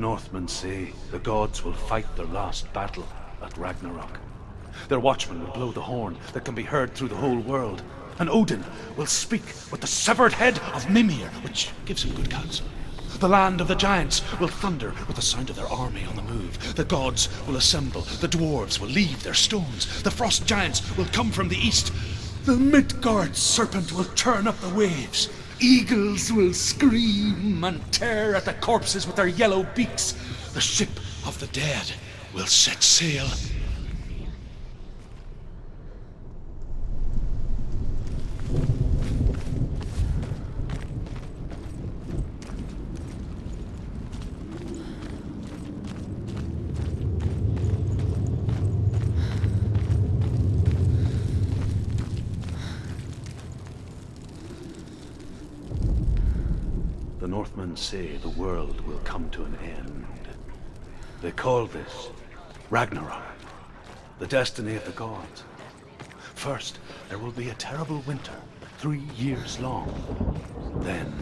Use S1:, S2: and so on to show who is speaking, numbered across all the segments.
S1: Northmen say the gods will fight their last battle at Ragnarok. Their watchmen will blow the horn that can be heard through the whole world, and Odin will speak with the severed head of Mimir, which gives him good counsel. The land of the giants will thunder with the sound of their army on the move. The gods will assemble, the dwarves will leave their stones, the frost giants will come from the east, the Midgard serpent will turn up the waves, eagles will scream and tear at the corpses with their yellow beaks, the ship of the dead will set sail. The Northmen say the world will come to an end. They call this Ragnarok, the destiny of the gods. First, there will be a terrible winter, 3 years long. Then,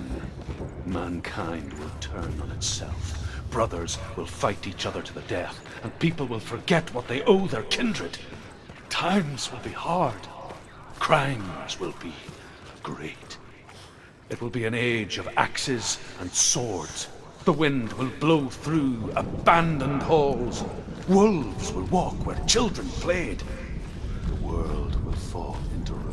S1: mankind will turn on itself. Brothers will fight each other to the death, and people will forget what they owe their kindred. Times will be hard. Crimes will be great. It will be an age of axes and swords. The wind will blow through abandoned halls. Wolves will walk where children played. The world will fall into ruin.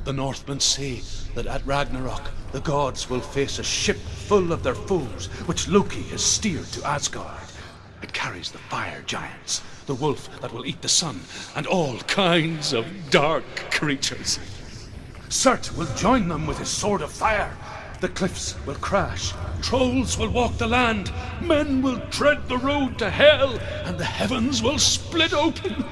S1: The Northmen say that at Ragnarok the gods will face a ship full of their foes, which Loki has steered to Asgard. It carries the fire giants, the wolf that will eat the sun, and all kinds of dark creatures. Surt will join them with his sword of fire. The cliffs will crash, trolls will walk the land, men will tread the road to hell, and the heavens will split open.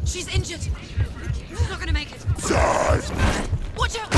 S2: She's injured. She's not gonna make it. Watch out!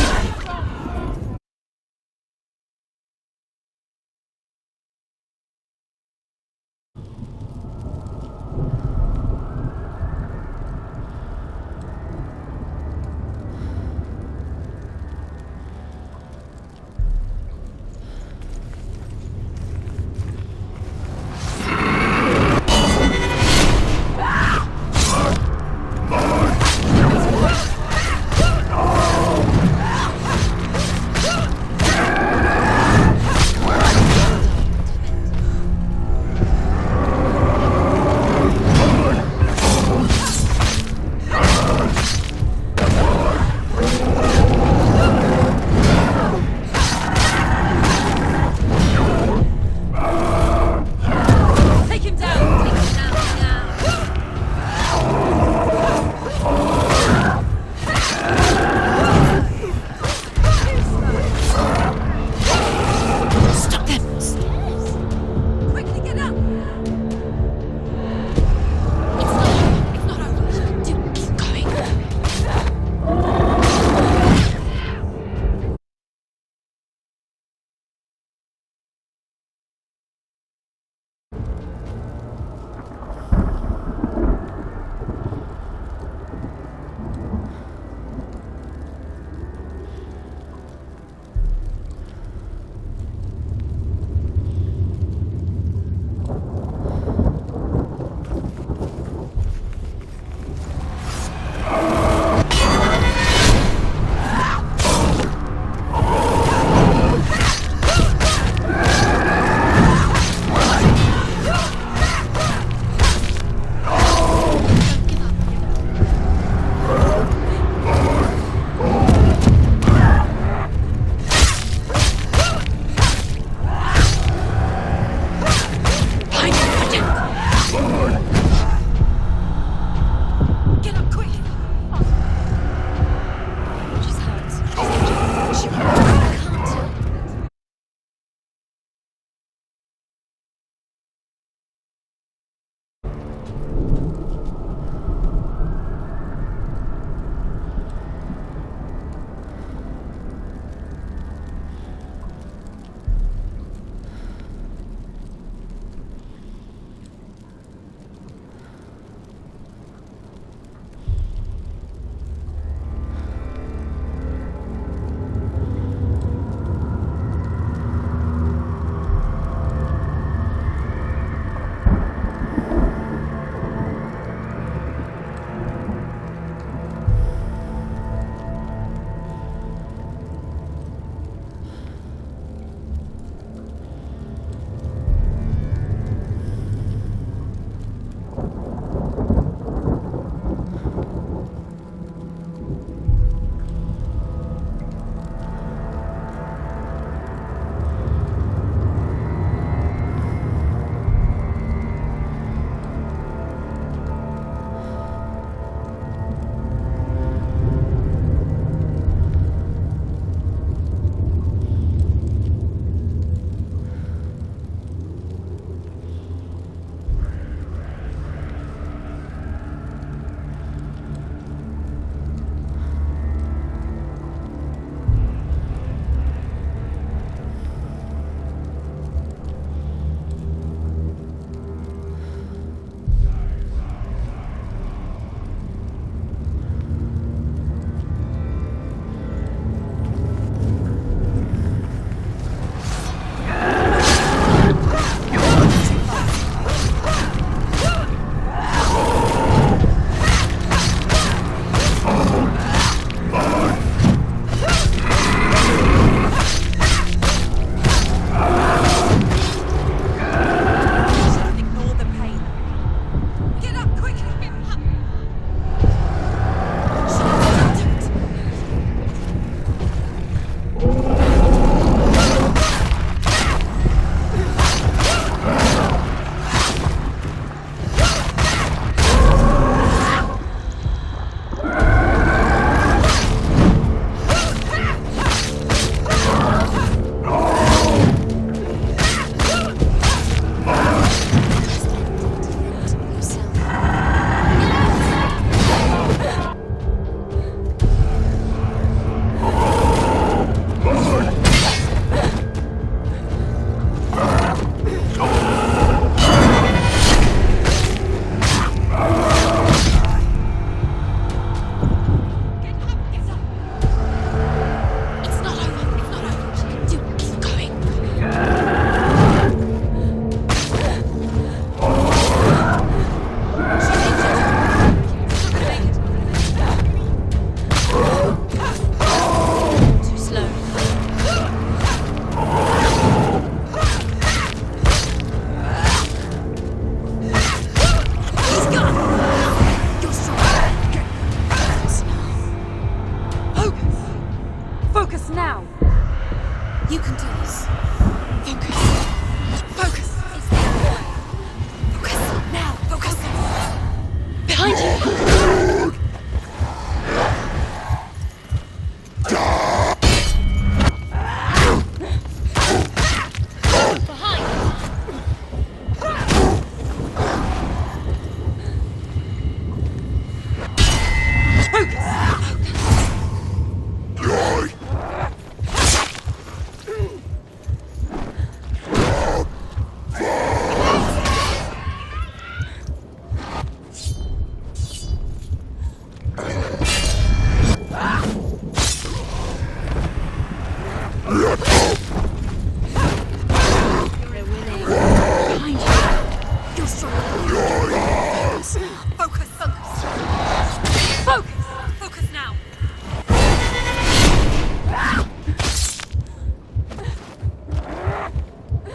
S2: Focus now.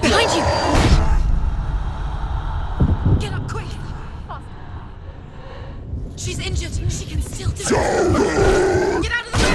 S2: Behind you. Get up quick. She's injured. She can still do it. Get out of the way.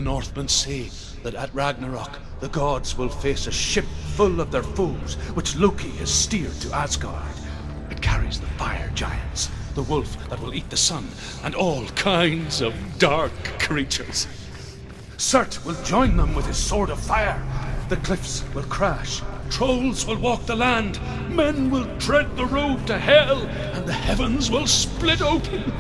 S1: Northmen say that at Ragnarok, the gods will face a ship full of their foes, which Loki has steered to Asgard. It carries the fire giants, the wolf that will eat the sun, and all kinds of dark creatures. Surt will join them with his sword of fire. The cliffs will crash, trolls will walk the land, men will tread the road to hell, and the heavens will split open.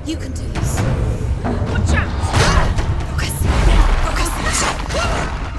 S2: You can do this. Watch out! Focus! Focus!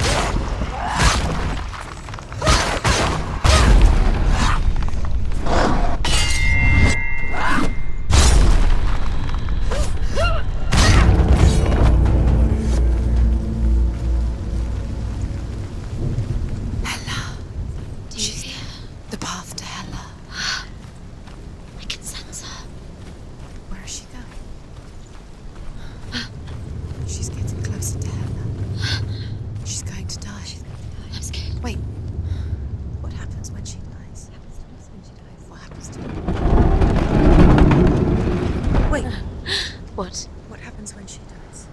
S2: What?
S3: What happens when she dies?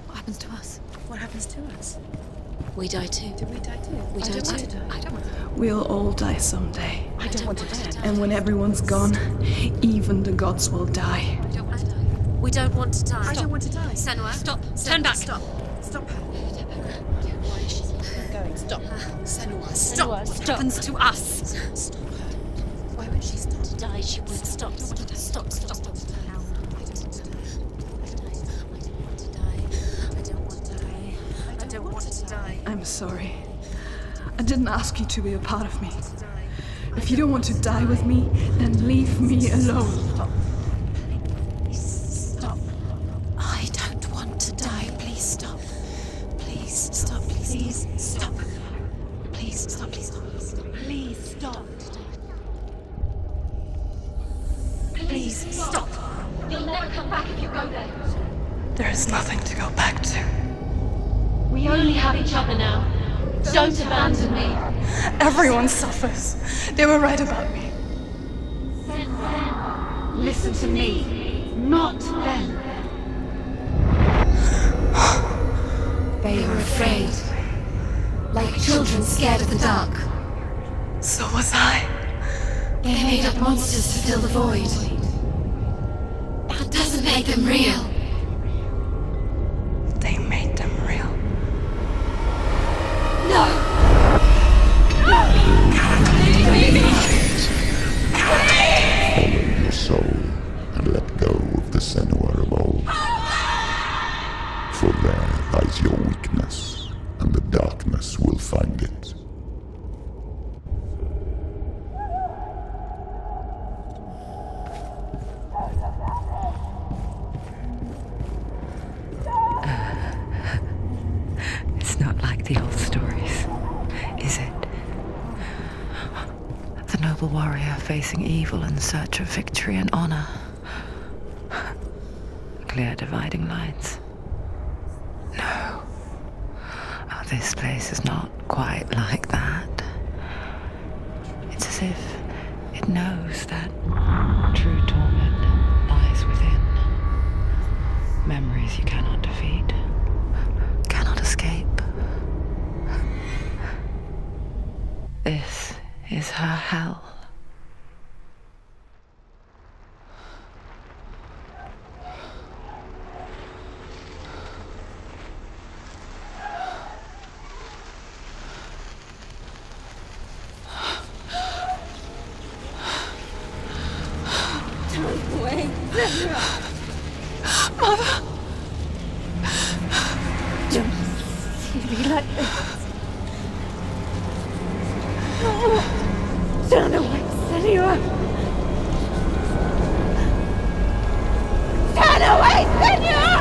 S2: What happens to us?
S3: What happens to us?
S2: We die too.
S3: Do we die too?
S2: We
S3: I
S2: die
S3: don't
S2: too.
S3: want to die.
S2: I don't want to die.
S4: We'll all die someday.
S3: I don't want to die.
S4: And when everyone's gone, even the gods will die.
S2: I don't want to die. We don't want to die.
S3: I don't want to die.
S2: Senua, stop.
S3: Senua,
S2: Turn back.
S3: Stop. Stop her.
S2: Why is she
S3: Keep going. Stop. Senua, stop.
S2: Senua,
S3: What
S2: stop.
S3: happens to us? Stop her. Why won't she stop?
S2: to die? She would stop. Stop. Stop. Stop. Stop.
S3: I don't want to die.
S4: I'm sorry. I didn't ask you to be a part of me. If you don't want to die with me, then leave me alone.
S3: Stop.
S2: I don't want to die. Please stop. Please stop. Please stop. Please stop. Please stop.
S3: Please stop.
S2: Please stop. You'll never come back if you go there.
S4: There is nothing to go back to.
S2: We only have each other now. Don't abandon me.
S4: Everyone suffers. They were right about me.
S2: Listen to me, not them. They were afraid. Like children scared of the dark.
S4: So was I.
S2: They made up monsters to fill the void. That doesn't make them real.
S4: They made them real.
S2: No!
S5: Follow your soul and let go of the Senua of old. For there lies your weakness, and the darkness will find it.
S6: It's not like the old stories, is it? The noble warrior facing evil in search of victory and honor. Clear dividing lines. No. Oh, this place is not quite like that. It's as if it knows that true torment lies within. Memories you cannot defeat, cannot escape. This is her hell.
S2: Turn away, Senua! Turn away, Senua!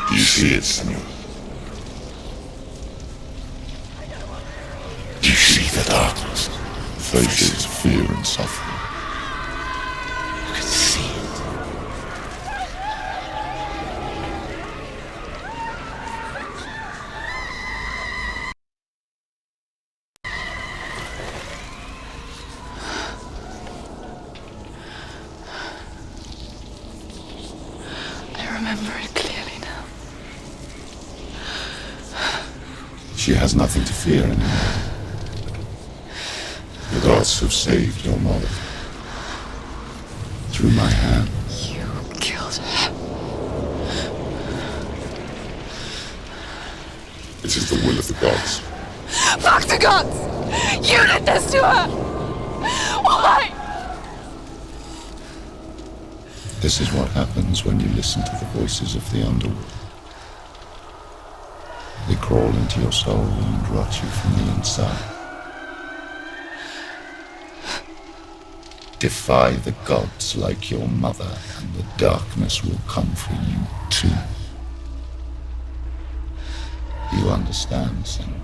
S5: Do you see it, Senua? Do you see the darkness? Faces of fear and suffering. You can see it.
S4: I remember it clearly now.
S5: She has nothing to fear anymore. The gods have saved your mother. Through my hand.
S4: You killed her.
S5: It is the will of the gods.
S4: Fuck the gods! You did this to her! Why?
S5: This is what happens when you listen to the voices of the underworld. They crawl into your soul and rot you from the inside. Defy the gods like your mother, and the darkness will come for you too. You understand, Senua?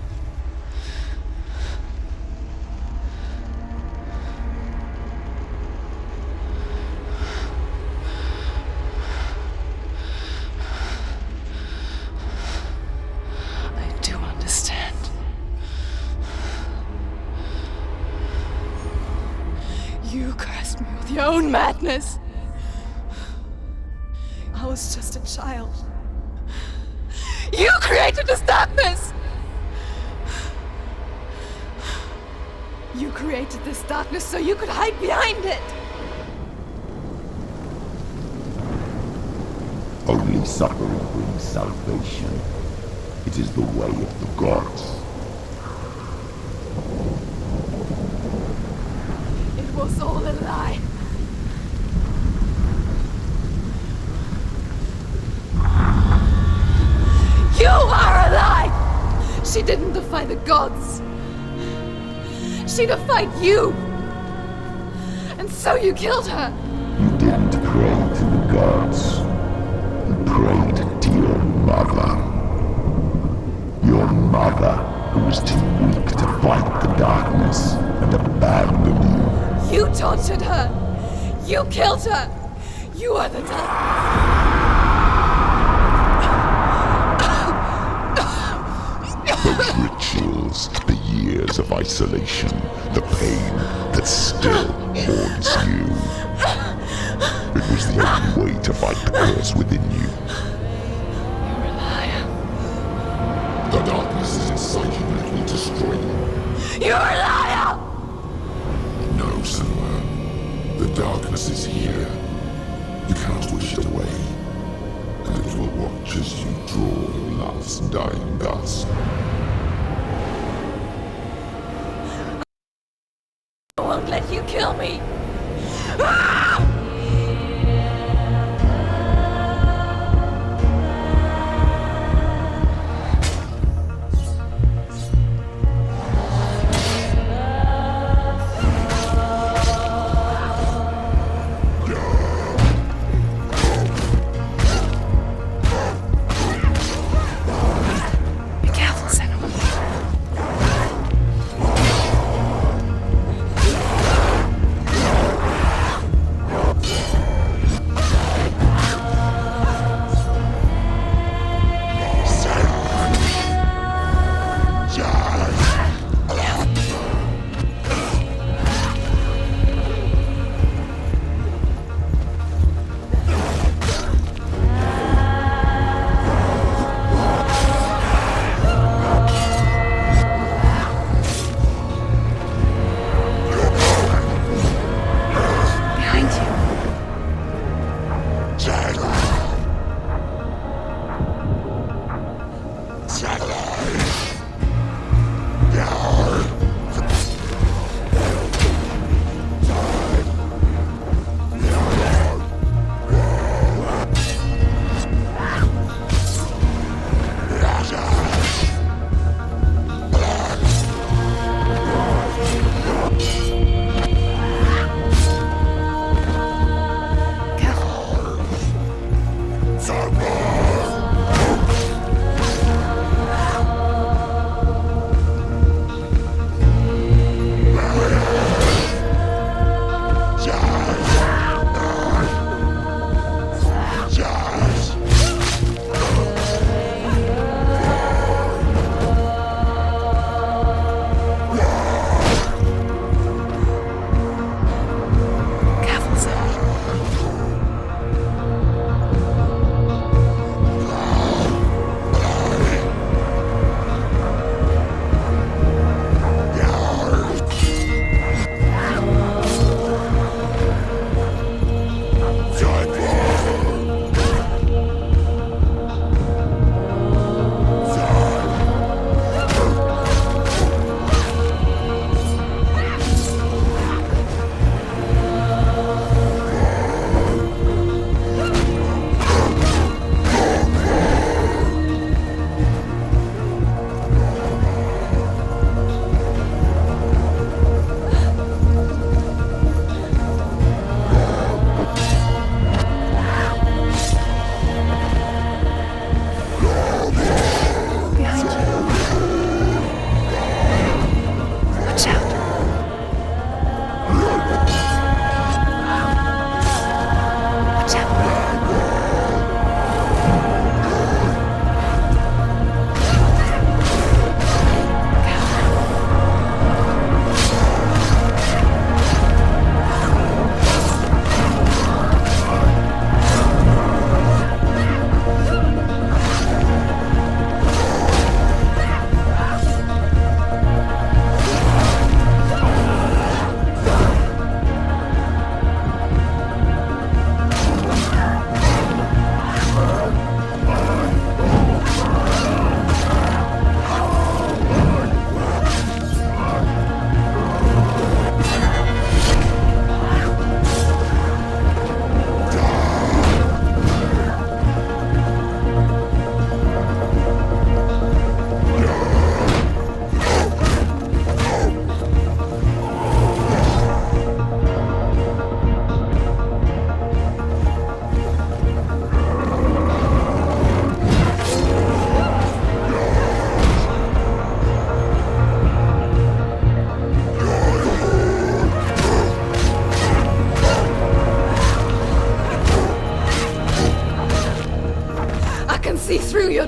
S4: I do understand. You cursed me with your own madness. I was just a child. You created this darkness! You created this darkness so you could hide behind it!
S5: Only suffering brings salvation. It is the way of the gods.
S4: It was all a lie. You are a lie! She didn't defy the gods. She defied you! And so you killed her!
S5: You didn't pray to the gods. You prayed to your mother. Your mother, who was too weak to fight the darkness and abandoned you.
S4: You tortured her! You killed her! You are the dark.
S5: Those rituals, the years of isolation, the pain that still haunts you. It was the only way to fight the curse within you.
S4: You're a liar.
S5: The darkness is inside you, let me destroy you.
S4: You're a liar!
S5: No, Senua. The darkness is here. You cannot wish it away. And it will watch as you draw your last dying gasp.
S4: I won't let you kill me!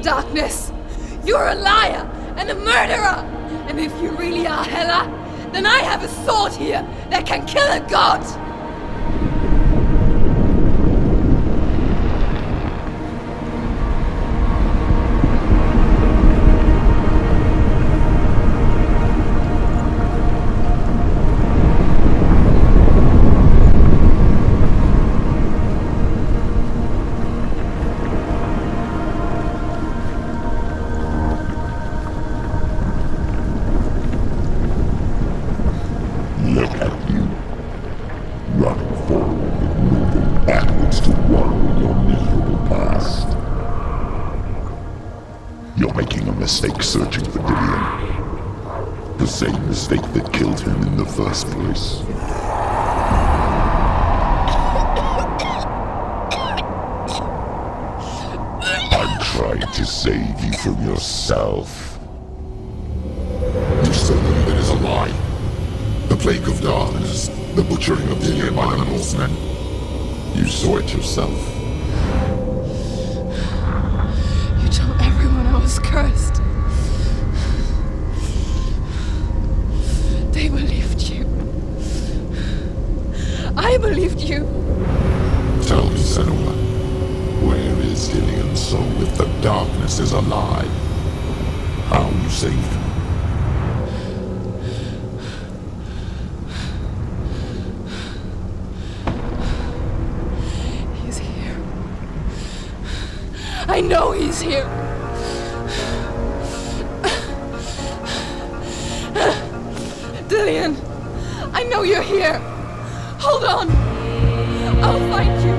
S4: darkness. You're a liar and a murderer. And if you really are Hela, then I have a sword here that can kill a god.
S5: Look at you, running forward and moving backwards to wallow in your miserable past. You're making a mistake searching for Dillion. The same mistake that killed him in the first place. I'm trying to save you from yourself. You still believe it is a lie. The plague of darkness, the butchering of Dillion by the Northmen. You saw it yourself.
S4: You told everyone I was cursed. They believed you. I believed you.
S5: Tell me, Senua, where is Dillion's soul if the darkness is alive? How you saved him?
S4: He's here. I know he's here. Dillion, I know you're here. Hold on. I'll find you.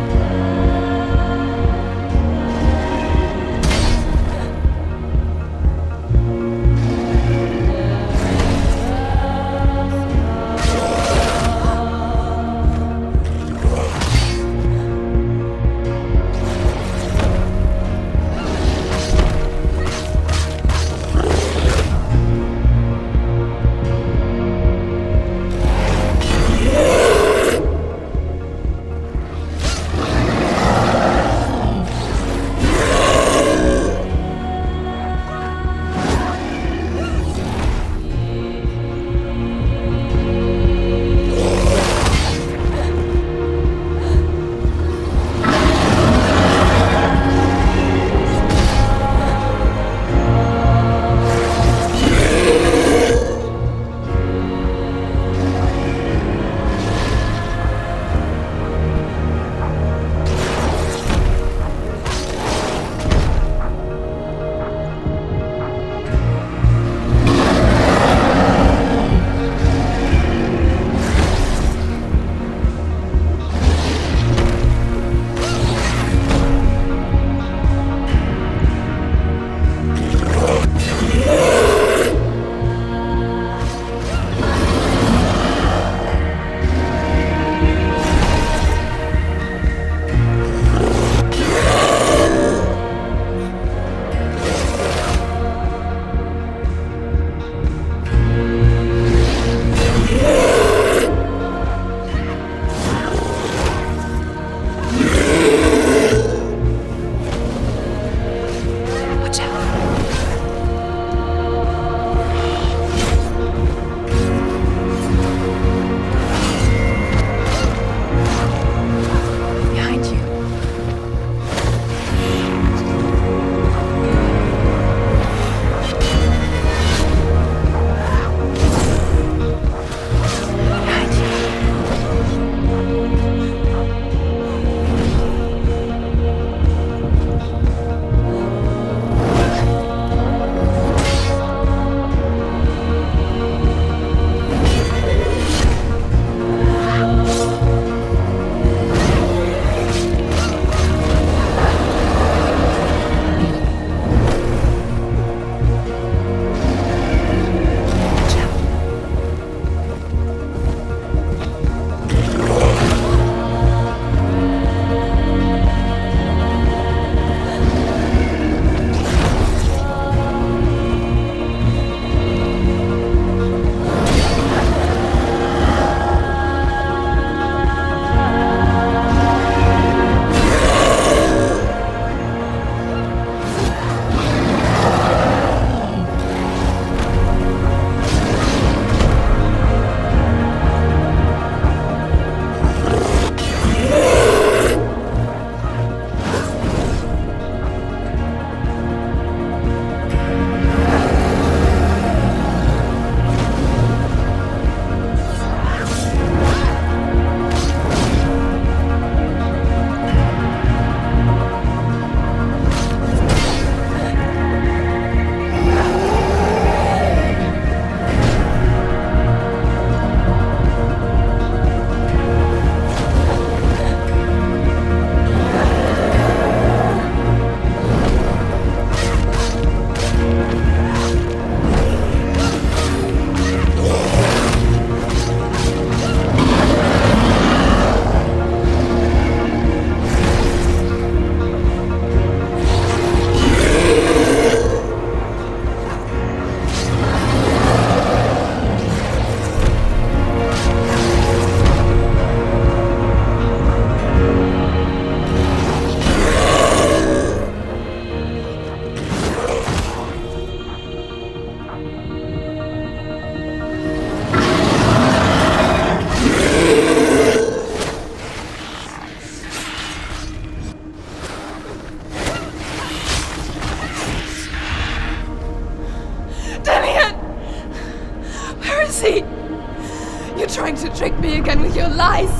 S4: again with your lies.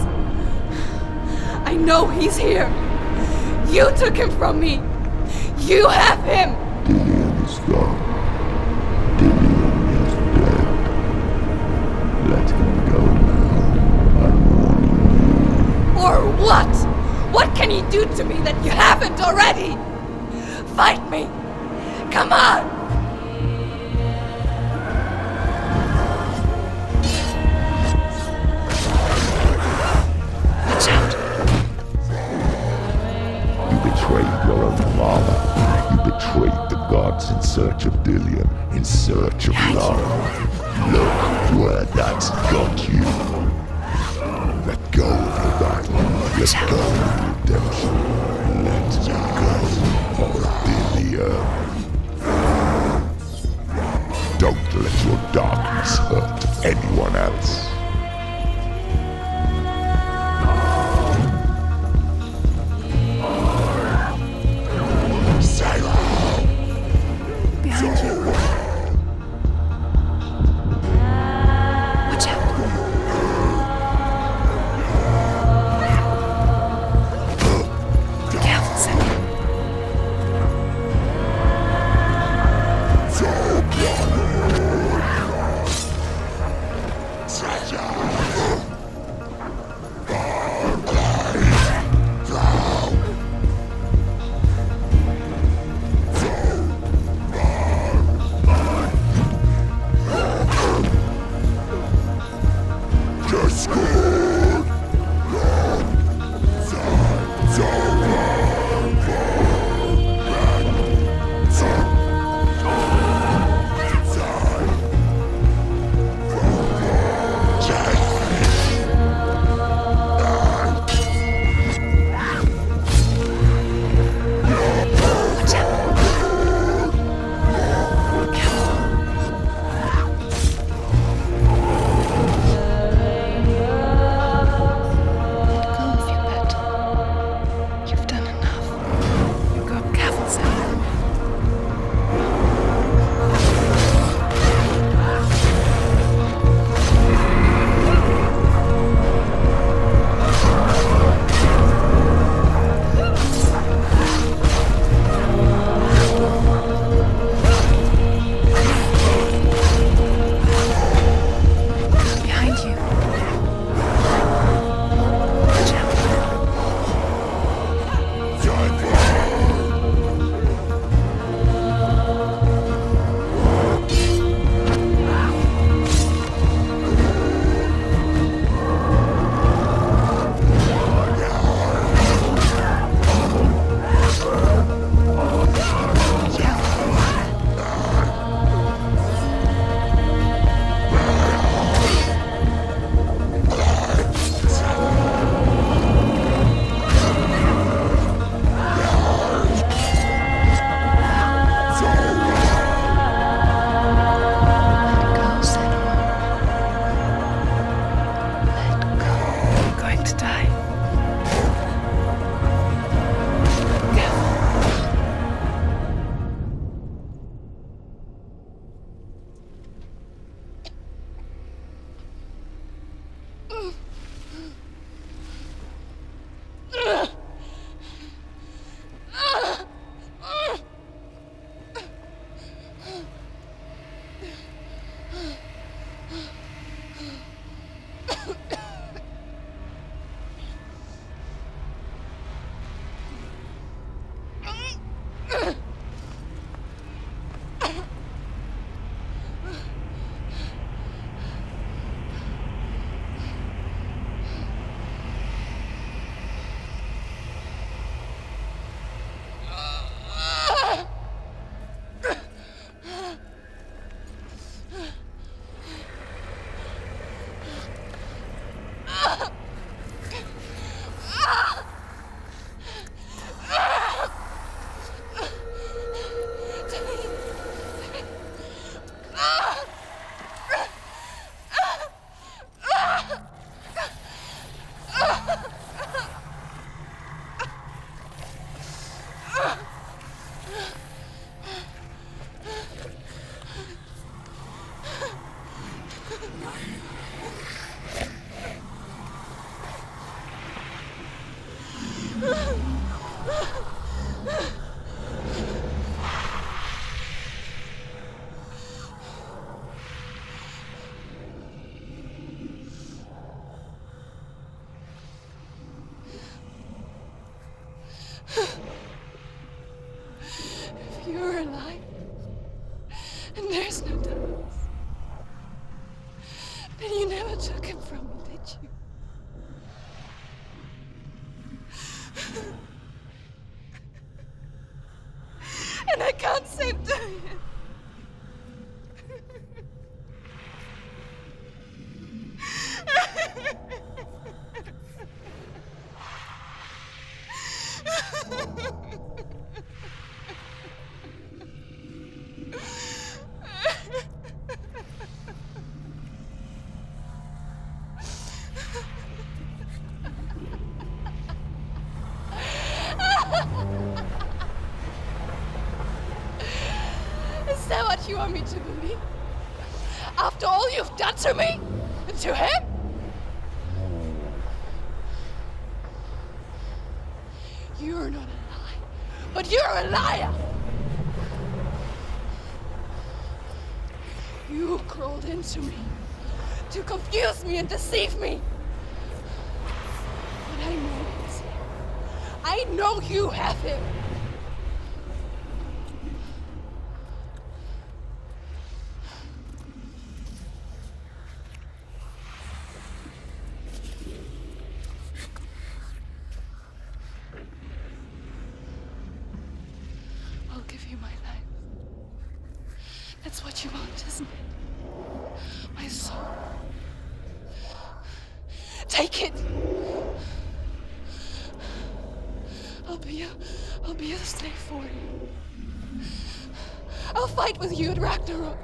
S4: I know he's here. You took him from me. You have him.
S5: Dillion is gone. Dillion is dead. Let him go now. I'm warning you.
S4: Or what? What can he do to me that you haven't already? Fight me. Come on.
S6: Watch out.
S5: You betrayed your own father. You betrayed the gods in search of Dillion, in search of love. Look where that's got you. Let go of your battle. Let go of redemption. Let go of Dillion. Don't let your darkness hurt anyone else.
S6: Behind you. Watch out. Careful, Senua.
S4: You want me to believe? After all you've done to me? And to him? You're not a lie, but you're a liar! You crawled into me to confuse me and deceive me. But I know he's here. I know you have him. I'll give you my life. That's what you want, isn't it? My soul. Take it. I'll be a slave for you. I'll fight with you at Ragnarok.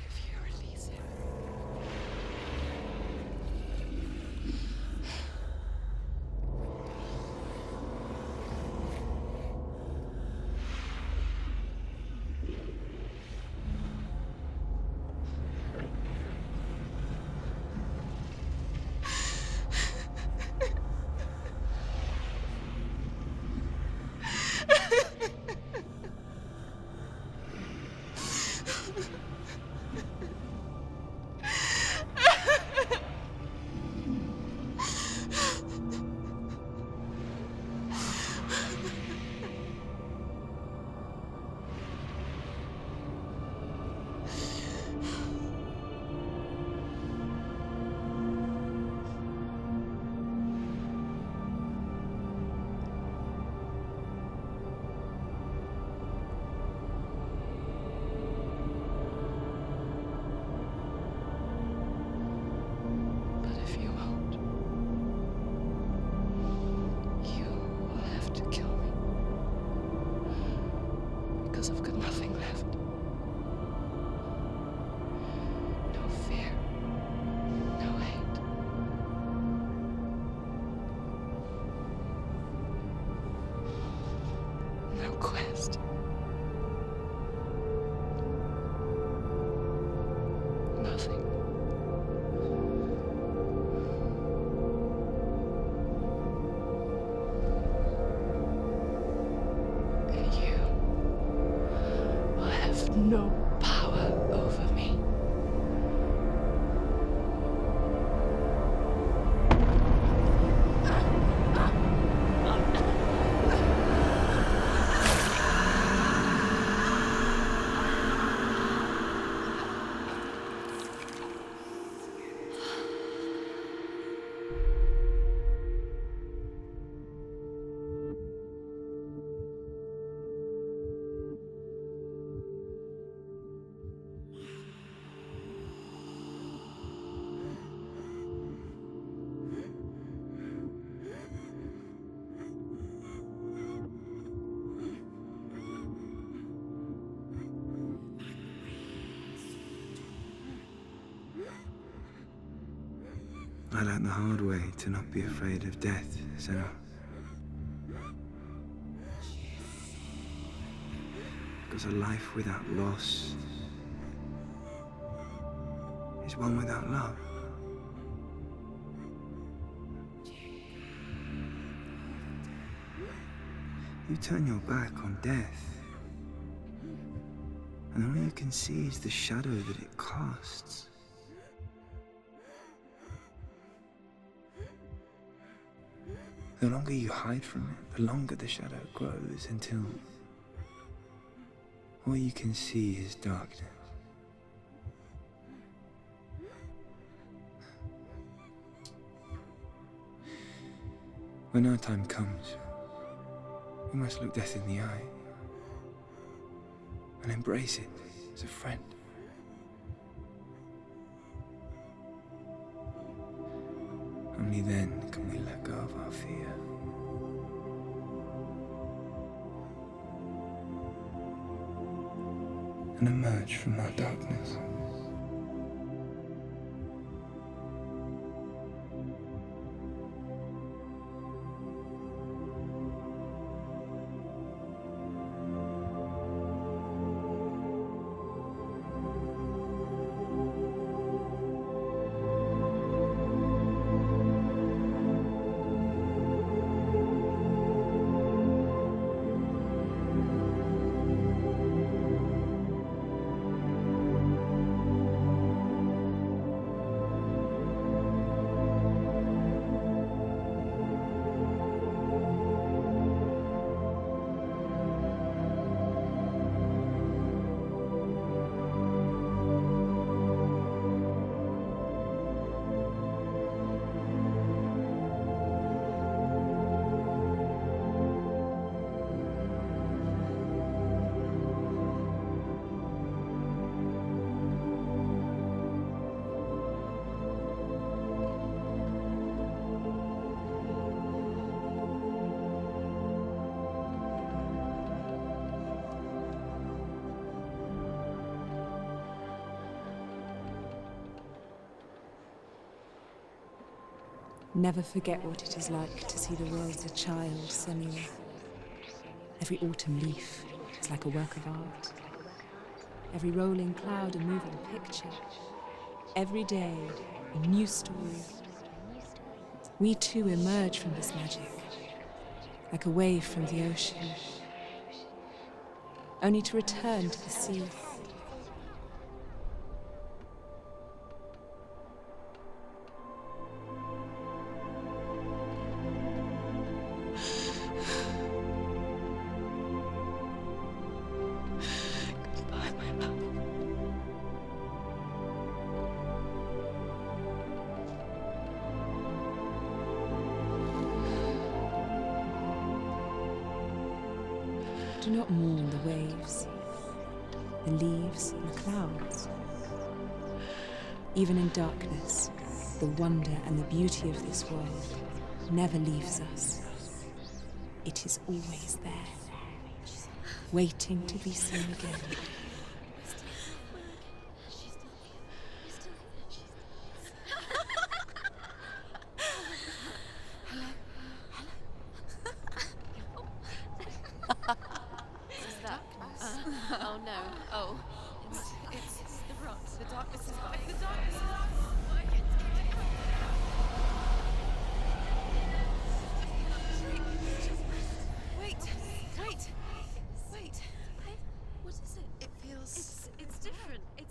S4: If you release him. I've got nothing left. No fear. No hate. No quest. Nothing. No power over me.
S7: I learned the hard way to not be afraid of death, Senua. Because a life without loss is one without love. You turn your back on death, and all you can see is the shadow that it casts. The longer you hide from it, the longer the shadow grows until all you can see is darkness. When our time comes, we must look death in the eye and embrace it as a friend. Only then can we let go of our fear. And emerge from our darkness.
S8: Never forget what it is like to see the world as a child, Senua. Every autumn leaf is like a work of art. Every rolling cloud a moving picture. Every day a new story. We too emerge from this magic, like a wave from the ocean, only to return to the sea.
S6: Goodbye, my love.
S8: Do not mourn the waves, the leaves, and the clouds. Even in darkness, the wonder and the beauty of this world never leaves us. It is always there, waiting to be seen again.
S3: Oh no. Oh. It's the rocks. The darkness is back. The darkness is back. Wait. What is it? It feels. It's different. It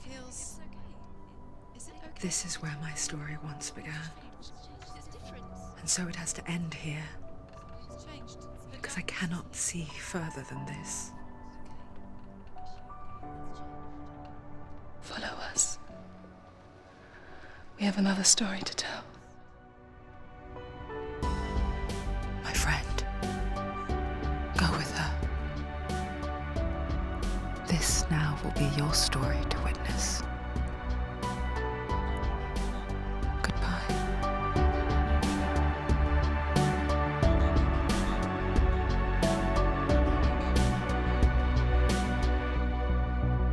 S3: feels. It's okay. Is it okay?
S6: This is where my story once began,
S3: It's different.
S6: and so it has to end here,
S3: It's changed.
S6: because I cannot see further than this. Follow us. We have another story to tell. My friend, go with her. This now will be your story to witness. Goodbye.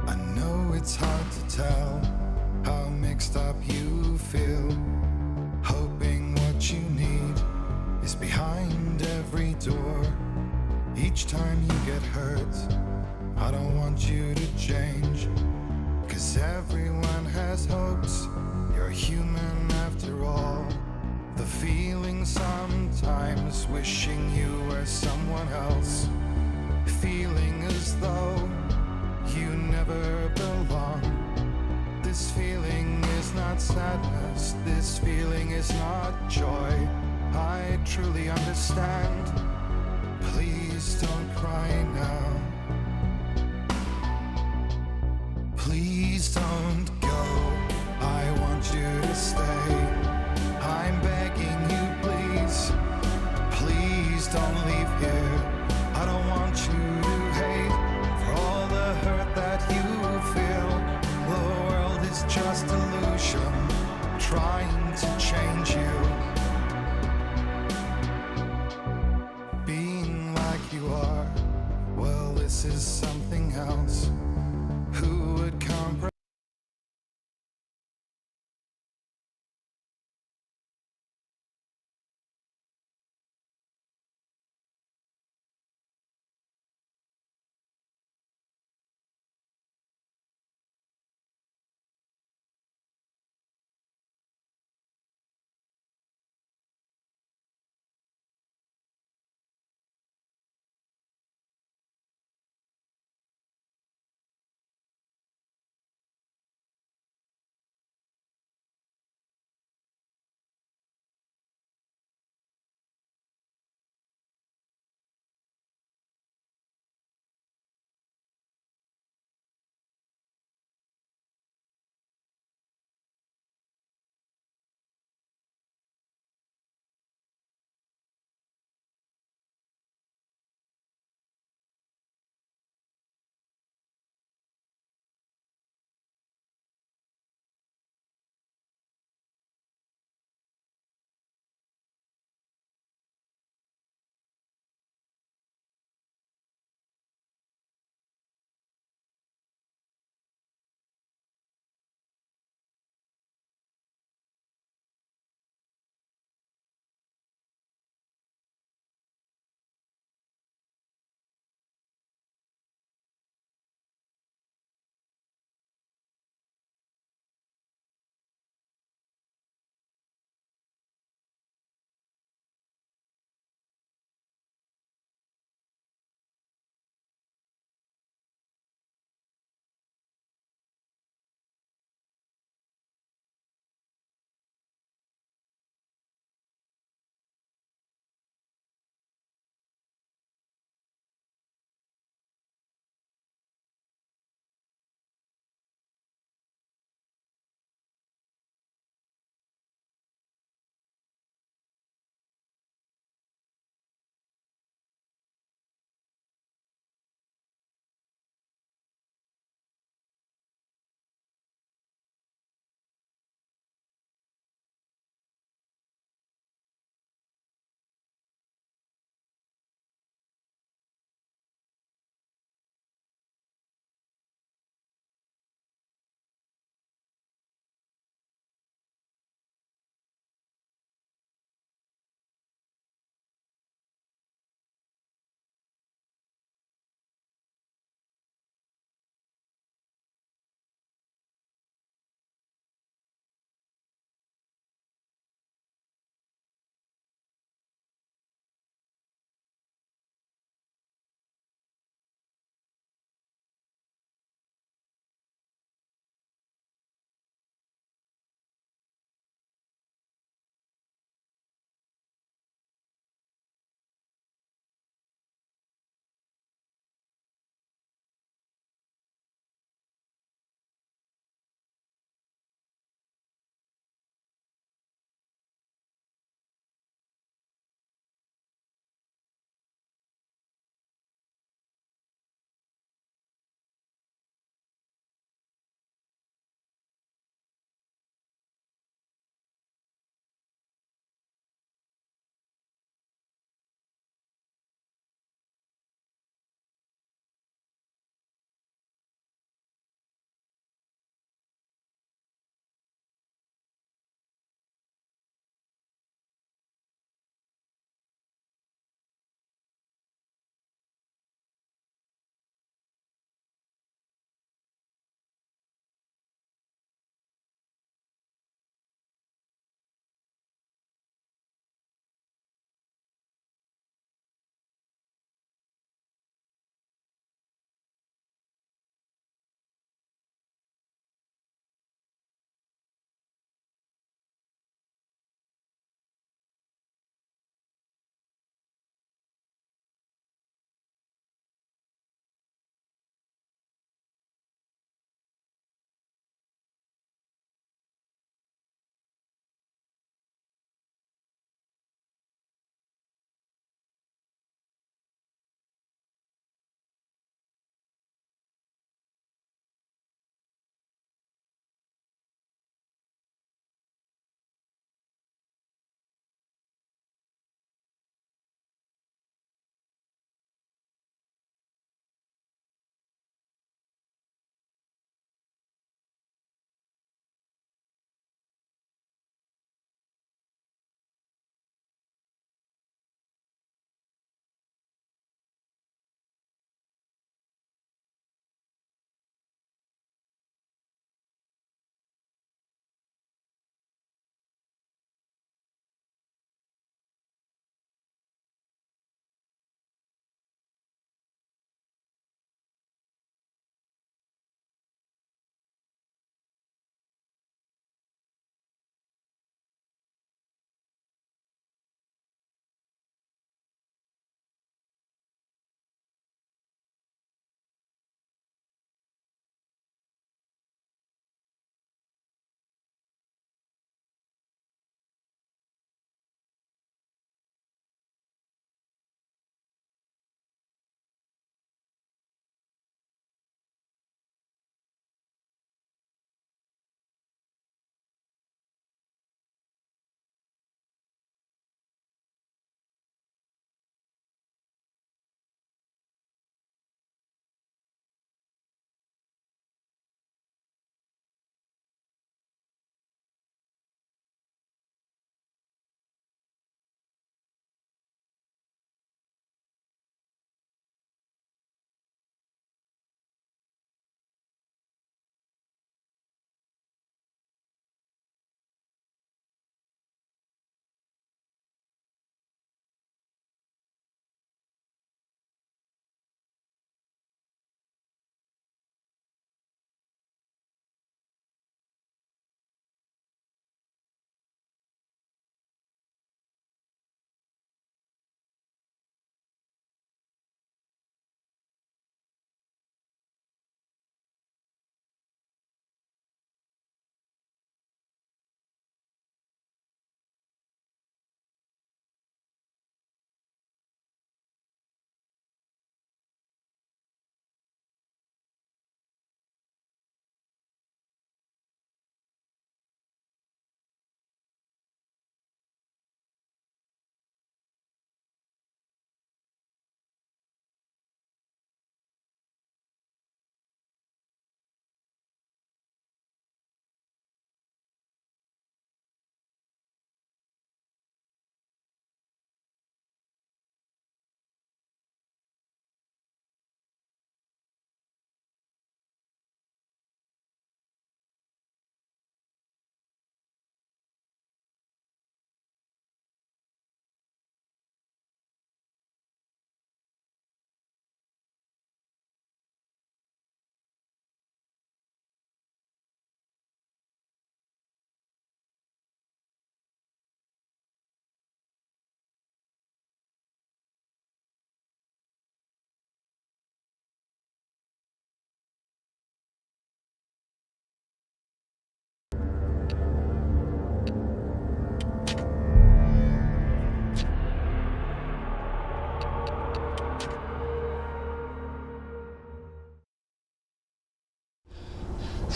S9: I know it's hard to tell how mixed up you feel. Hoping what you need is behind every door. Each time you get hurt, I don't want you to change. 'Cause everyone has hopes, you're human after all. The feeling sometimes wishing you were someone else. Feeling as though you never belong. This feeling is not sadness, this feeling is not joy. I truly understand. Please don't cry now. Please don't go. I want you to stay. I'm begging you, please. Please don't leave here. I don't want you to hate for all the hurt that you feel. The world is just illusion, trying to change you. Being like you are, well, this is something else. Who would comprehend?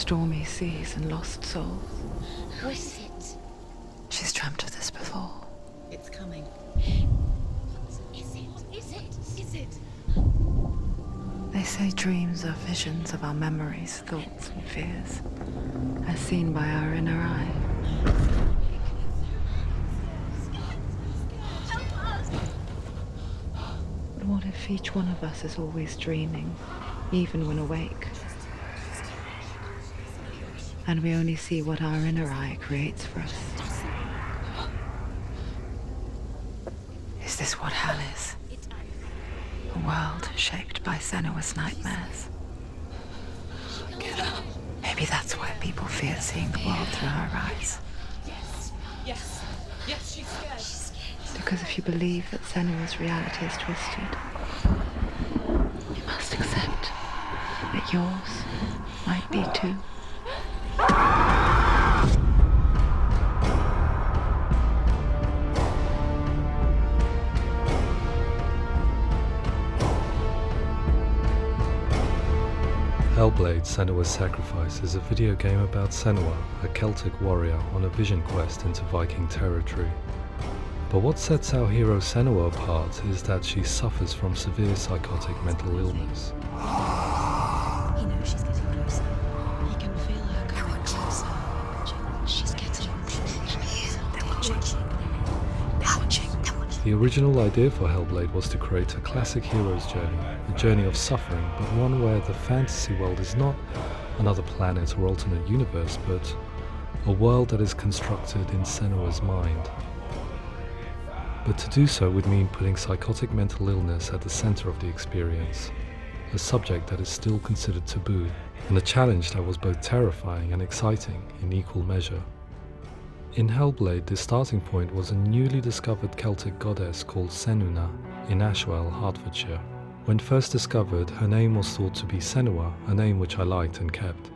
S6: stormy seas and lost souls.
S2: Who is it?
S6: She's dreamt of this before.
S2: It's coming. Is it?
S6: They say dreams are visions of our memories, thoughts and fears, as seen by our inner eye. But what if each one of us is always dreaming, even when awake? And we only see what our inner eye creates for us. Is this what hell is? A world shaped by Senua's nightmares. Maybe that's why people fear seeing the world through her eyes.
S4: Yes, she's scared.
S6: Because if you believe that Senua's reality is twisted, you must accept that yours might be too.
S10: Hellblade: Senua's Sacrifice is a video game about Senua, a Celtic warrior on a vision quest into Viking territory. But what sets our hero Senua apart is that she suffers from severe psychotic mental illness.
S2: He knows she's getting closer. He can feel her coming closer. She's getting closer. They're watching.
S10: The original idea for Hellblade was to create a classic hero's journey, a journey of suffering, but one where the fantasy world is not another planet or alternate universe, but a world that is constructed in Senua's mind. But to do so would mean putting psychotic mental illness at the center of the experience, a subject that is still considered taboo, and a challenge that was both terrifying and exciting in equal measure. In Hellblade, the starting point was a newly discovered Celtic goddess called Senua in Ashwell, Hertfordshire. When first discovered, her name was thought to be Senua, a name which I liked and kept.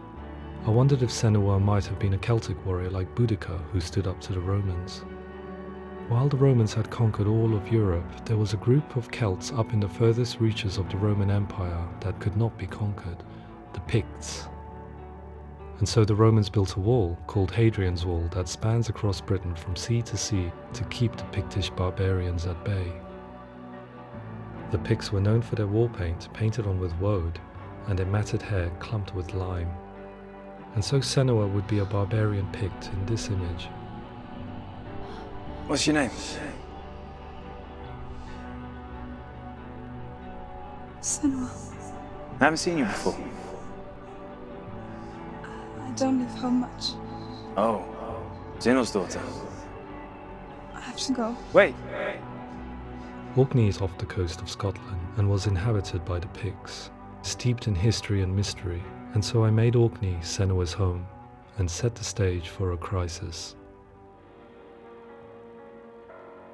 S10: I wondered if Senua might have been a Celtic warrior like Boudica who stood up to the Romans. While the Romans had conquered all of Europe, there was a group of Celts up in the furthest reaches of the Roman Empire that could not be conquered, the Picts. And so the Romans built a wall, called Hadrian's Wall, that spans across Britain from sea to sea to keep the Pictish barbarians at bay. The Picts were known for their war paint, painted on with woad, and their matted hair clumped with lime. And so Senua would be a barbarian Pict in this image.
S7: What's your name?
S11: Senua.
S7: I haven't seen you before.
S11: I don't live home much.
S7: Oh, Zeno's daughter.
S11: I have to go.
S7: Wait!
S10: Orkney is off the coast of Scotland and was inhabited by the Picts, steeped in history and mystery, and so I made Orkney Senua's home and set the stage for a crisis.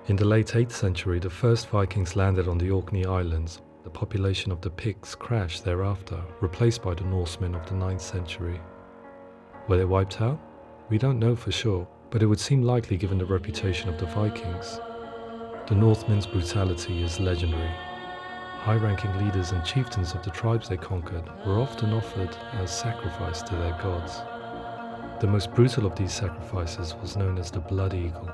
S10: In the late 8th century, the first Vikings landed on the Orkney Islands. The population of the Picts crashed thereafter, replaced by the Norsemen of the 9th century. Were they wiped out? We don't know for sure, but it would seem likely given the reputation of the Vikings. The Northmen's brutality is legendary. High-ranking leaders and chieftains of the tribes they conquered were often offered as sacrifice to their gods. The most brutal of these sacrifices was known as the Blood Eagle.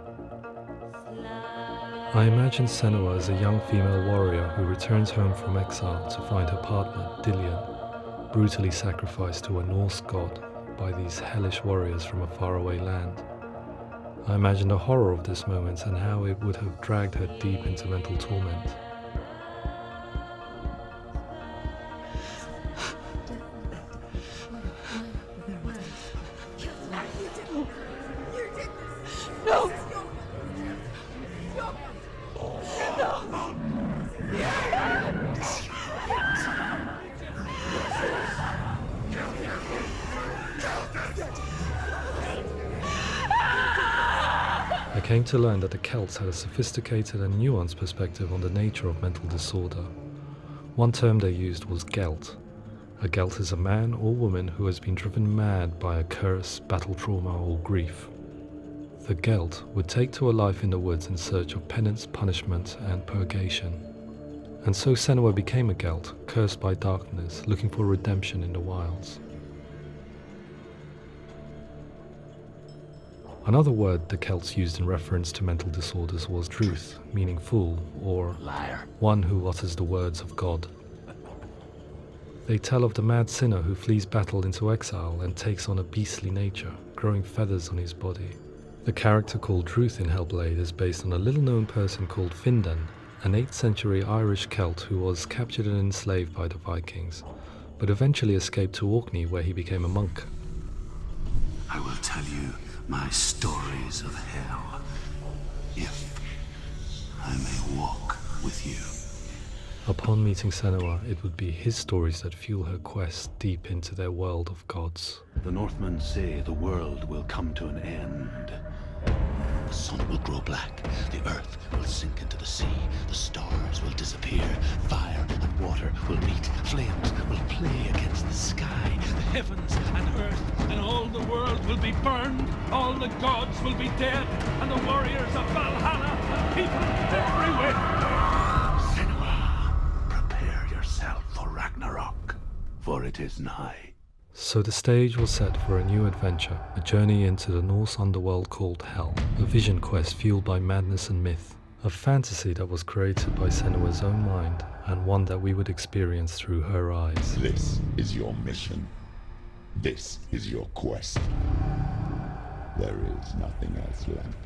S10: I imagine Senua as a young female warrior who returns home from exile to find her partner, Dillion, brutally sacrificed to a Norse god by these hellish warriors from a faraway land. I imagine the horror of this moment and how it would have dragged her deep into mental torment.
S4: No!
S10: I came to learn that the Celts had a sophisticated and nuanced perspective on the nature of mental disorder. One term they used was gelt. A gelt is a man or woman who has been driven mad by a curse, battle trauma, or grief. The gelt would take to a life in the woods in search of penance, punishment, and purgation. And so Senua became a gelt, cursed by darkness, looking for redemption in the wilds. Another word the Celts used in reference to mental disorders was truth, meaning fool, or
S1: Liar.
S10: one who utters the words of God. They tell of the mad sinner who flees battle into exile and takes on a beastly nature, growing feathers on his body. The character called Truth in Hellblade is based on a little-known person called Findan, an 8th century Irish Celt who was captured and enslaved by the Vikings, but eventually escaped to Orkney where he became a monk.
S1: I will tell you my stories of hell, if I may walk with you.
S10: Upon meeting Senua, it would be his stories that fuel her quest deep into their world of gods.
S1: The Northmen say the world will come to an end. The sun will grow black, the earth will sink into the sea, the stars will disappear, fire and water will meet, flames will play against the sky, the heavens and earth and all the world will be burned, all the gods will be dead, and the warriors of Valhalla and people everywhere. Senua, prepare yourself for Ragnarok, for it is nigh.
S10: So the stage was set for a new adventure, a journey into the Norse underworld called Hell, a vision quest fueled by madness and myth, a fantasy that was created by Senua's own mind, and one that we would experience through her eyes.
S5: This is your mission. This is your quest. There is nothing else left.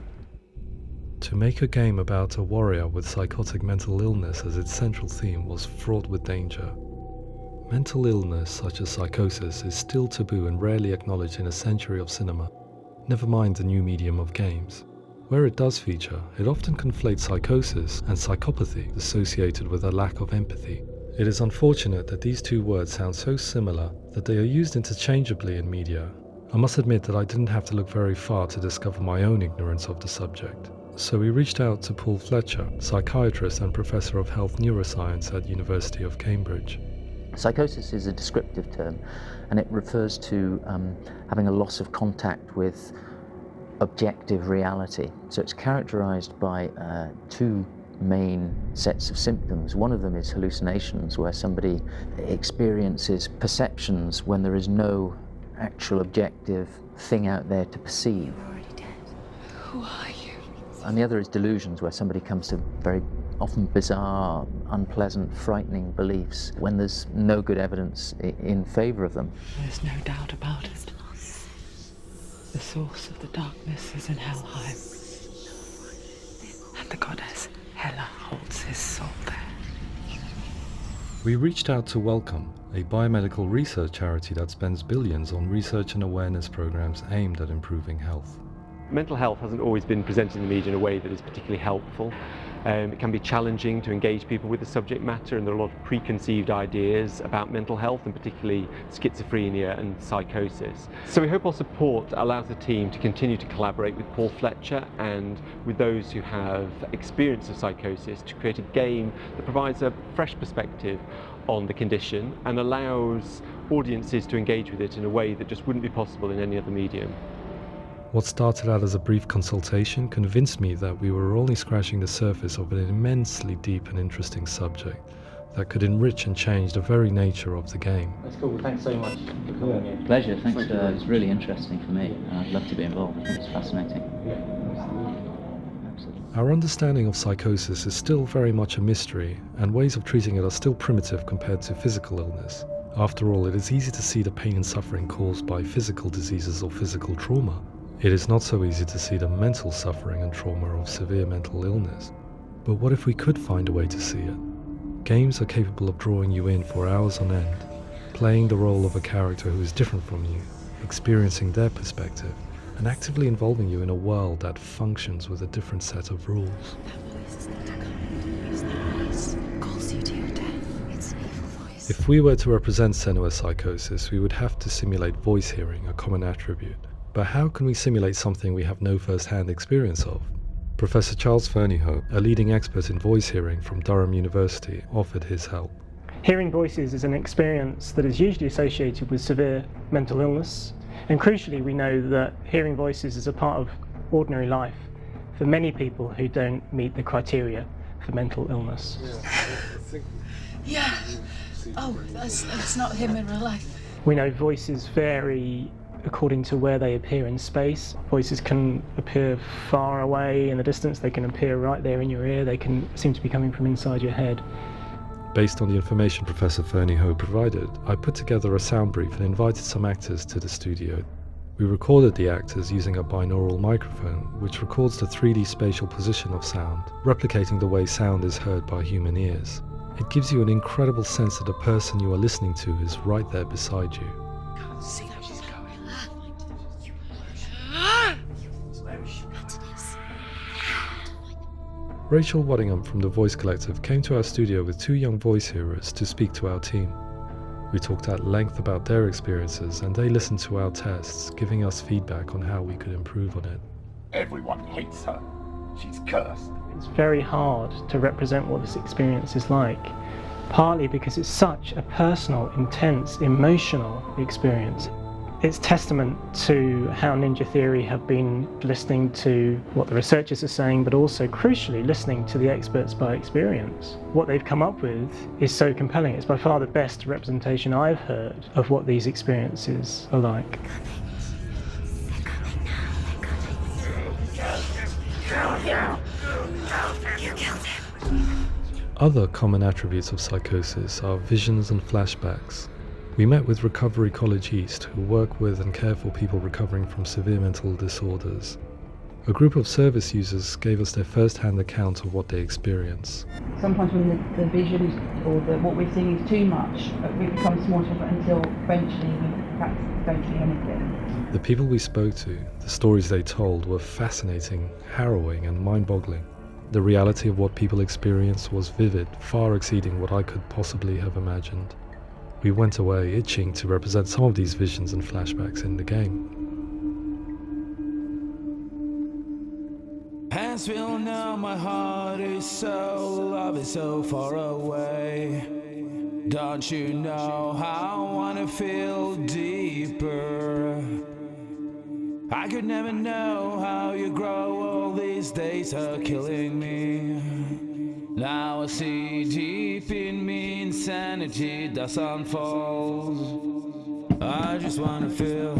S10: To make a game about a warrior with psychotic mental illness as its central theme was fraught with danger. Mental illness, such as psychosis, is still taboo and rarely acknowledged in a century of cinema, never mind the new medium of games. Where it does feature, it often conflates psychosis and psychopathy associated with a lack of empathy. It is unfortunate that these two words sound so similar that they are used interchangeably in media. I must admit that I didn't have to look very far to discover my own ignorance of the subject. So we reached out to Paul Fletcher, psychiatrist and professor of health neuroscience at University of Cambridge.
S12: Psychosis is a descriptive term, and it refers to having a loss of contact with objective reality. So it's characterized by two main sets of symptoms. One of them is hallucinations, where somebody experiences perceptions when there is no actual objective thing out there to perceive.
S6: You're already dead. Who are you?
S12: And the other is delusions, where somebody comes to very often bizarre, unpleasant, frightening beliefs when there's no good evidence in favor of them.
S6: There's no doubt about it. The source of the darkness is in Helheim, and the goddess Hela holds his soul there.
S10: We reached out to Welcome, a biomedical research charity that spends billions on research and awareness programs aimed at improving health.
S13: Mental health hasn't always been presented in the media in a way that is particularly helpful. It can be challenging to engage people with the subject matter, and there are a lot of preconceived ideas about mental health, and particularly schizophrenia and psychosis. So we hope our support allows the team to continue to collaborate with Paul Fletcher and with those who have experience of psychosis to create a game that provides a fresh perspective on the condition and allows audiences to engage with it in a way that just wouldn't be possible in any other medium.
S10: What started out as a brief consultation convinced me that we were only scratching the surface of an immensely deep and interesting subject that could enrich and change the very nature of the game.
S12: That's cool. Thanks so much for coming here. Pleasure. Thanks. It's really interesting for me. I'd love to be involved. I think it's fascinating. Absolutely.
S10: Our understanding of psychosis is still very much a mystery, and ways of treating it are still primitive compared to physical illness. After all, it is easy to see the pain and suffering caused by physical diseases or physical trauma. It is not so easy to see the mental suffering and trauma of severe mental illness. But what if we could find a way to see it? Games are capable of drawing you in for hours on end, playing the role of a character who is different from you, experiencing their perspective, and actively involving you in a world that functions with a different set of rules.
S2: That voice is not a kind. It's that voice calls you to your death. It's an evil voice.
S10: If we were to represent Senua's psychosis, we would have to simulate voice hearing, a common attribute. But how can we simulate something we have no first-hand experience of? Professor Charles Fernyhough, a leading expert in voice hearing from Durham University, offered his help.
S14: Hearing voices is an experience that is usually associated with severe mental illness, and crucially we know that hearing voices is a part of ordinary life for many people who don't meet the criteria for mental illness.
S4: Yeah. Oh, that's not him in real life.
S14: We know voices vary according to where they appear in space. Voices can appear far away in the distance, they can appear right there in your ear, they can seem to be coming from inside your head.
S10: Based on the information Professor Fernie Ho provided, I put together a sound brief and invited some actors to the studio. We recorded the actors using a binaural microphone, which records the 3D spatial position of sound, replicating the way sound is heard by human ears. It gives you an incredible sense that the person you are listening to is right there beside you.
S6: Can't see how she's going.
S10: Rachel Waddingham from the Voice Collective came to our studio with 2 young voice hearers to speak to our team. We talked at length about their experiences and they listened to our tests, giving us feedback on how we could improve on it.
S5: Everyone hates her. She's cursed.
S14: It's very hard to represent what this experience is like, partly because it's such a personal, intense, emotional experience. It's testament to how Ninja Theory have been listening to what the researchers are saying, but also, crucially, listening to the experts by experience. What they've come up with is so compelling. It's by far the best representation I've heard of what these experiences are like.
S10: Other common attributes of psychosis are visions and flashbacks. We met with Recovery College East, who work with and care for people recovering from severe mental disorders. A group of service users gave us their first-hand account of what they experience.
S15: Sometimes when the visions or what we're seeing is too much, it becomes more difficult until eventually we practice don't see anything.
S10: The people we spoke to, the stories they told, were fascinating, harrowing and mind-boggling. The reality of what people experienced was vivid, far exceeding what I could possibly have imagined. We went away itching to represent some of these visions and flashbacks in the game.
S16: As we'll know, my heart is so, love is so far away. Don't you know how I wanna feel deeper? I could never know how you grow, all these days are killing me. Now I see deep in me insanity does unfold. I just wanna feel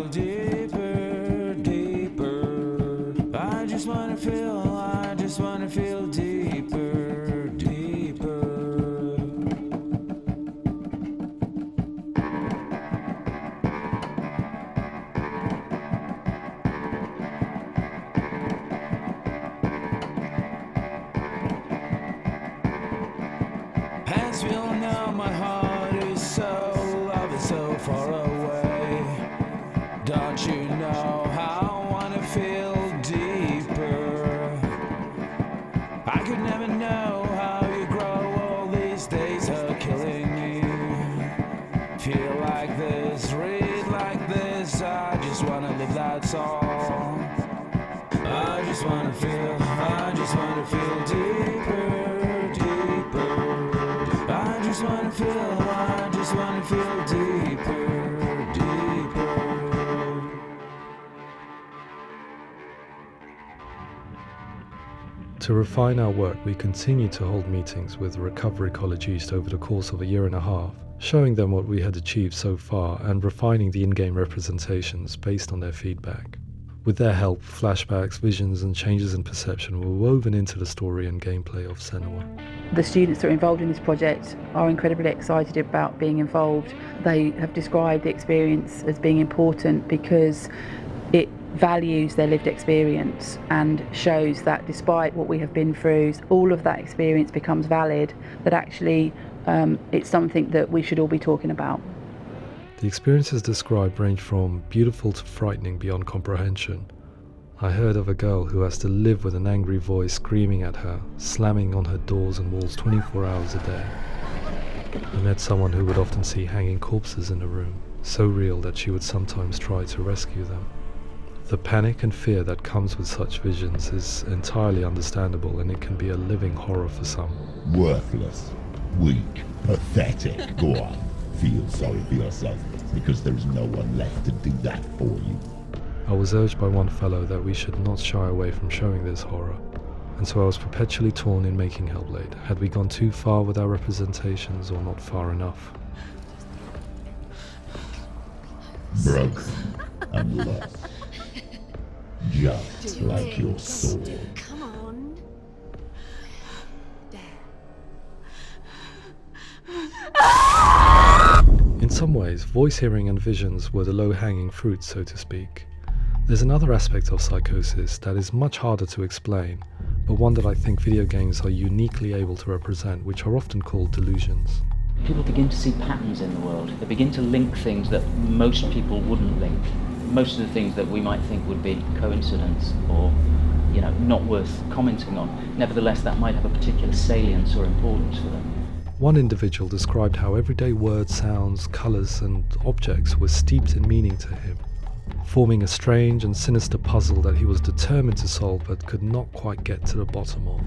S16: deeper, deeper. I just wanna feel deeper, deeper. As we all know, my heart is so, love is so far away. Don't you know how I wanna feel deeper? I could never know how you grow, all these days are killing me. Feel like this, read like this, I just wanna live, that's all. I just wanna feel deeper, deeper. I just wanna feel deeper, deeper.
S10: To refine our work, we continued to hold meetings with Recovery College East over the course of a year and a half, showing them what we had achieved so far and refining the in-game representations based on their feedback. With their help, flashbacks, visions and changes in perception were woven into the story and gameplay of Senua.
S15: The students that are involved in this project are incredibly excited about being involved. They have described the experience as being important because it values their lived experience and shows that despite what we have been through, all of that experience becomes valid, that actually it's something that we should all be talking about.
S10: The experiences described range from beautiful to frightening beyond comprehension. I heard of a girl who has to live with an angry voice screaming at her, slamming on her doors and walls 24 hours a day. I met someone who would often see hanging corpses in a room, so real that she would sometimes try to rescue them. The panic and fear that comes with such visions is entirely understandable, and it can be a living horror for some.
S5: Worthless, weak, pathetic. Go on, feel sorry for yourself, because there's no one left to do that for you.
S10: I was urged by one fellow that we should not shy away from showing this horror, and so I was perpetually torn in making Hellblade. Had we gone too far with our representations or not far enough?
S5: broken and lost. Just like your soul.
S3: Come on.
S10: In some ways, voice hearing and visions were the low-hanging fruit, so to speak. There's another aspect of psychosis that is much harder to explain, but one that I think video games are uniquely able to represent, which are often called delusions.
S12: People begin to see patterns in the world. They begin to link things that most people wouldn't link. Most of the things that we might think would be coincidence or, not worth commenting on. Nevertheless, that might have a particular salience or importance for them.
S10: One individual described how everyday words, sounds, colours and objects were steeped in meaning to him, forming a strange and sinister puzzle that he was determined to solve but could not quite get to the bottom of.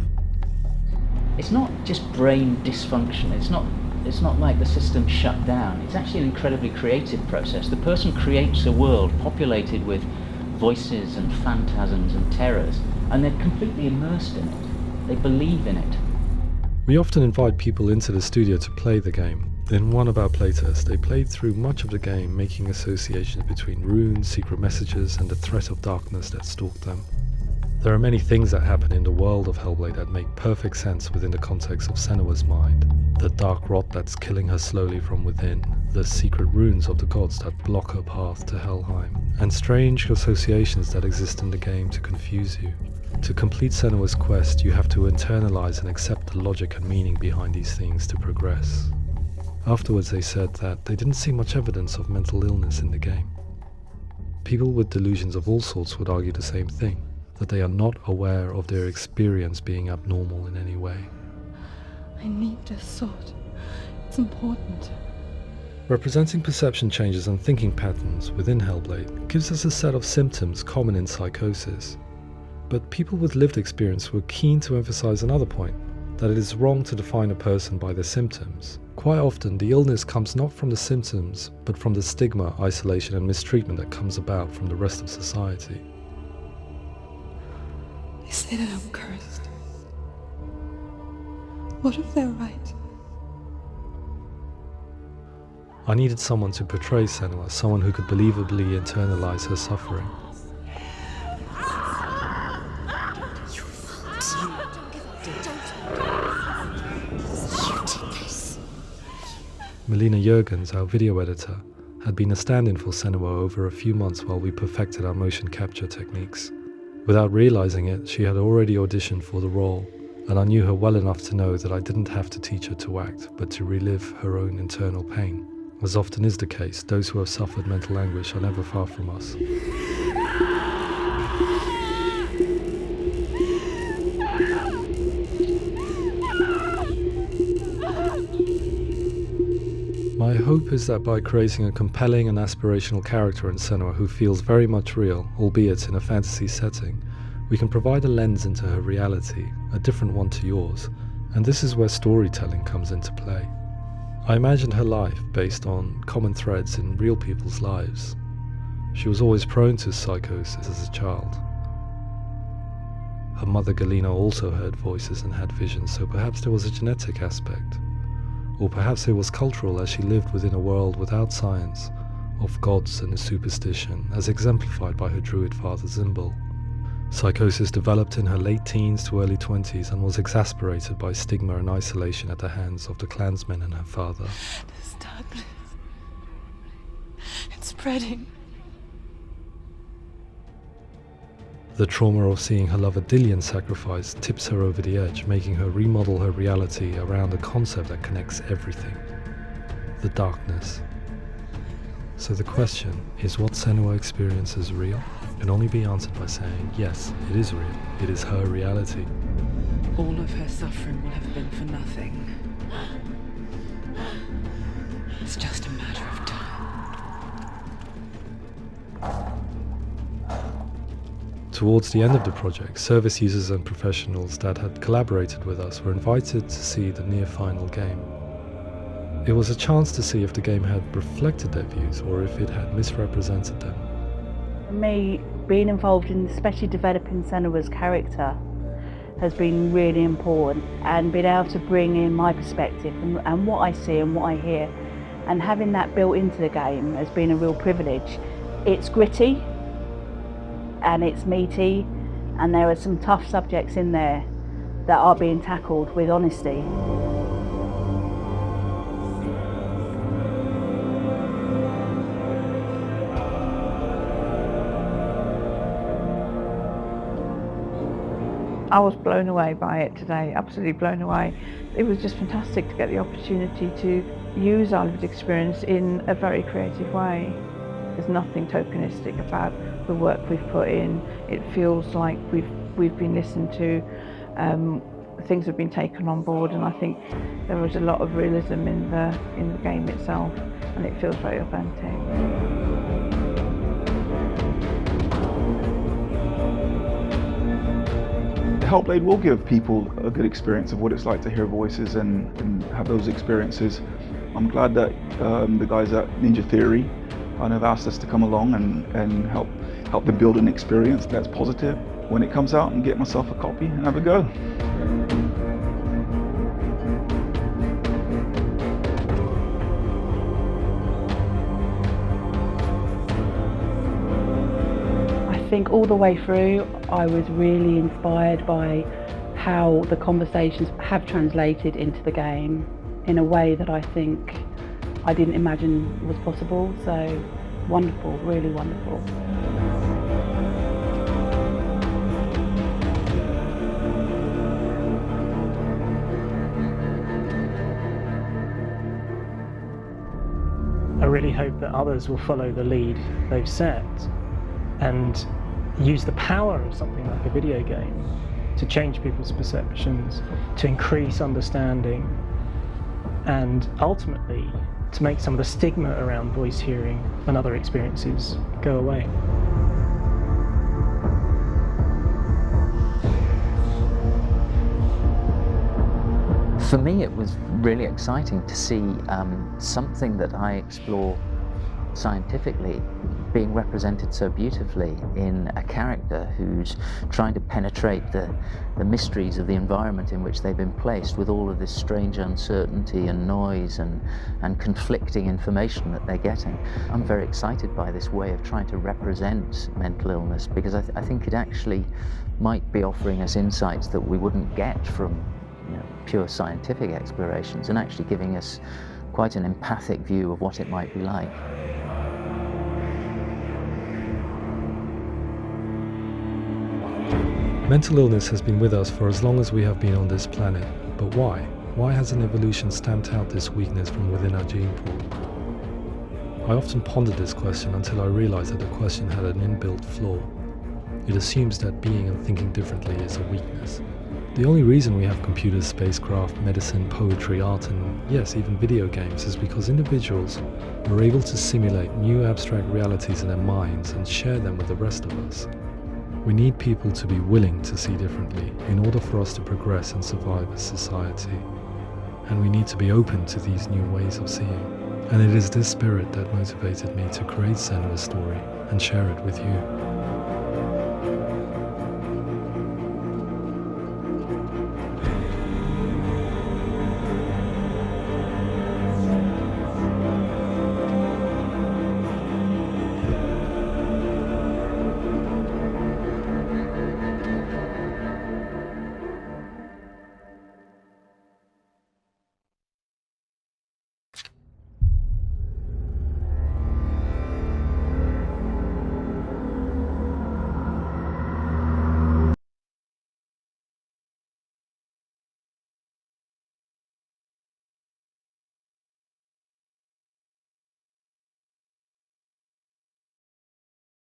S12: It's not just brain dysfunction. It's not like the system shut down. It's actually an incredibly creative process. The person creates a world populated with voices and phantasms and terrors, and they're completely immersed in it. They believe in it.
S10: We often invite people into the studio to play the game. In one of our playtests, they played through much of the game, making associations between runes, secret messages, and the threat of darkness that stalked them. There are many things that happen in the world of Hellblade that make perfect sense within the context of Senua's mind. The dark rot that's killing her slowly from within, the secret runes of the gods that block her path to Helheim, and strange associations that exist in the game to confuse you. To complete Senua's quest, you have to internalize and accept the logic and meaning behind these things to progress. Afterwards they said that they didn't see much evidence of mental illness in the game. People with delusions of all sorts would argue the same thing, that they are not aware of their experience being abnormal in any way.
S11: I need this sword. It's important.
S10: Representing perception changes and thinking patterns within Hellblade gives us a set of symptoms common in psychosis. But people with lived experience were keen to emphasize another point, that it is wrong to define a person by their symptoms. Quite often, the illness comes not from the symptoms, but from the stigma, isolation and mistreatment that comes about from the rest of society.
S11: They say that I'm cursed. What if they're right?
S10: I needed someone to portray Senua, someone who could believably internalize her suffering. Melina Jurgens, our video editor, had been a stand-in for Senua over a few months while we perfected our motion capture techniques. Without realizing it, she had already auditioned for the role, and I knew her well enough to know that I didn't have to teach her to act, but to relive her own internal pain. As often is the case, those who have suffered mental anguish are never far from us. My hope is that by creating a compelling and aspirational character in Senua who feels very much real, albeit in a fantasy setting, we can provide a lens into her reality, a different one to yours, and this is where storytelling comes into play. I imagined her life based on common threads in real people's lives. She was always prone to psychosis as a child. Her mother Galina also heard voices and had visions, so perhaps there was a genetic aspect. Or perhaps it was cultural, as she lived within a world without science, of gods and superstition, as exemplified by her druid father Zimbal. Psychosis developed in her late teens to early 20s and was exacerbated by stigma and isolation at the hands of the clansmen and her father.
S11: This darkness. It's spreading.
S10: The trauma of seeing her lover Dillian sacrificed tips her over the edge, making her remodel her reality around a concept that connects everything: the darkness. So the question is, what Senua experiences real? Can only be answered by saying, yes, it is real. It is her reality.
S6: All of her suffering will have been for nothing. It's just a matter of time.
S10: Towards the end of the project, service users and professionals that had collaborated with us were invited to see the near-final game. It was a chance to see if the game had reflected their views or if it had misrepresented them.
S15: For me, being involved in especially developing Senua's character has been really important, and being able to bring in my perspective and what I see and what I hear, and having that built into the game has been a real privilege. It's gritty and it's meaty, and there are some tough subjects in there that are being tackled with honesty.
S17: I was blown away by it today, absolutely blown away. It was just fantastic to get the opportunity to use our lived experience in a very creative way. There's nothing tokenistic about the work we've put in. It feels like we've been listened to, things have been taken on board, and I think there was a lot of realism in the game itself, and it feels very authentic.
S18: Hellblade will give people a good experience of what it's like to hear voices and have those experiences. I'm glad that the guys at Ninja Theory have asked us to come along and help them build an experience that's positive when it comes out, and get myself a copy and have a go.
S15: I think all the way through I was really inspired by how the conversations have translated into the game in a way that I think I didn't imagine was possible. So wonderful, really wonderful.
S14: I really hope that others will follow the lead they've set and use the power of something like a video game to change people's perceptions, to increase understanding, and ultimately to make some of the stigma around voice hearing and other experiences go away.
S12: For me, it was really exciting to see something that I explore scientifically being represented so beautifully in a character who's trying to penetrate the mysteries of the environment in which they've been placed, with all of this strange uncertainty and noise and conflicting information that they're getting. I'm very excited by this way of trying to represent mental illness, because I think it actually might be offering us insights that we wouldn't get from pure scientific explorations, and actually giving us quite an empathic view of what it might be like.
S10: Mental illness has been with us for as long as we have been on this planet, but why? Why hasn't evolution stamped out this weakness from within our gene pool? I often pondered this question until I realized that the question had an inbuilt flaw. It assumes that being and thinking differently is a weakness. The only reason we have computers, spacecraft, medicine, poetry, art, and yes, even video games is because individuals were able to simulate new abstract realities in their minds and share them with the rest of us. We need people to be willing to see differently in order for us to progress and survive as society. And we need to be open to these new ways of seeing. And it is this spirit that motivated me to create Senua's story and share it with you.